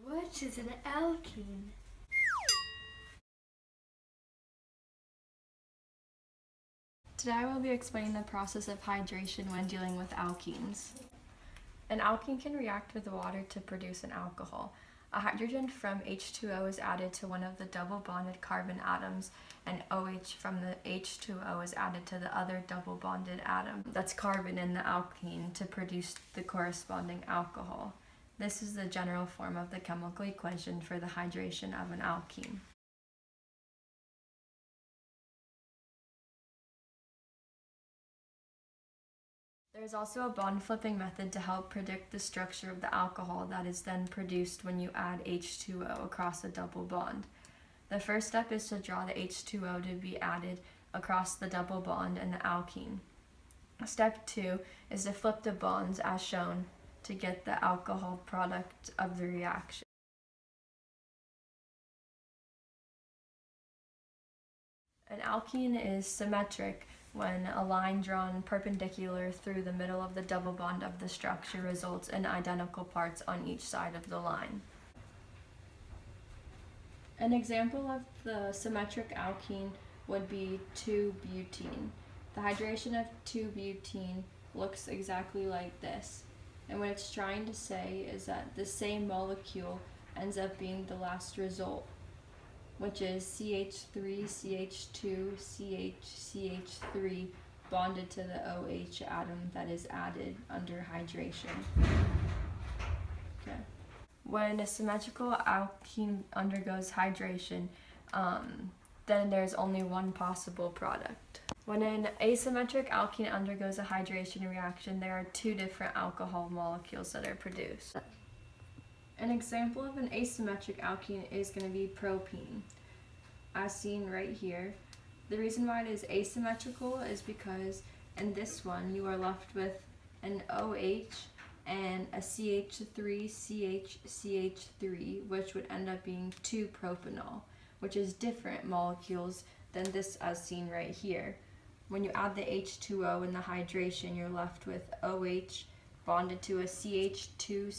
What is an alkene? Today I will be explaining the process of hydration when dealing with alkenes. An alkene can react with water to produce an alcohol. A hydrogen from H2O is added to one of the double bonded carbon atoms, and OH from the H2O is added to the other double bonded atom that's carbon in the alkene to produce the corresponding alcohol. This is the general form of the chemical equation for the hydration of an alkene. There is also a bond flipping method to help predict the structure of the alcohol that is then produced when you add H2O across a double bond. The first step is to draw the H2O to be added across the double bond in the alkene. Step 2 is to flip the bonds as shown to get the alcohol product of the reaction. An alkene is symmetric when a line drawn perpendicular through the middle of the double bond of the structure results in identical parts on each side of the line. An example of the symmetric alkene would be 2-butene. The hydration of 2-butene looks exactly like this, and what it's trying to say is that the same molecule ends up being the last result, which is CH3, CH2, CH3 bonded to the OH atom that is added under hydration. Okay. When a symmetrical alkene undergoes hydration, then there's only one possible product. When an asymmetric alkene undergoes a hydration reaction, there are two different alcohol molecules that are produced. An example of an asymmetric alkene is going to be propene, as seen right here. The reason why it is asymmetrical is because in this one you are left with an OH and a CH3, which would end up being 2-propanol, which is different molecules than this as seen right here. When you add the H2O in the hydration, you're left with OH bonded to a CH2,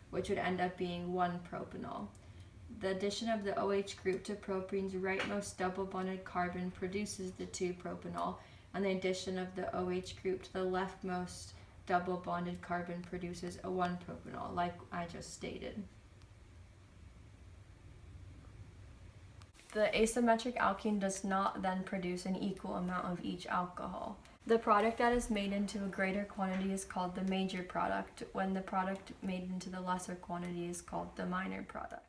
which would end up being 1-propanol. The addition of the OH group to propane's rightmost double bonded carbon produces the 2-propanol, and the addition of the OH group to the leftmost double bonded carbon produces a 1-propanol, like I just stated. The asymmetric alkene does not then produce an equal amount of each alcohol. The product that is made into a greater quantity is called the major product, when the product made into the lesser quantity is called the minor product.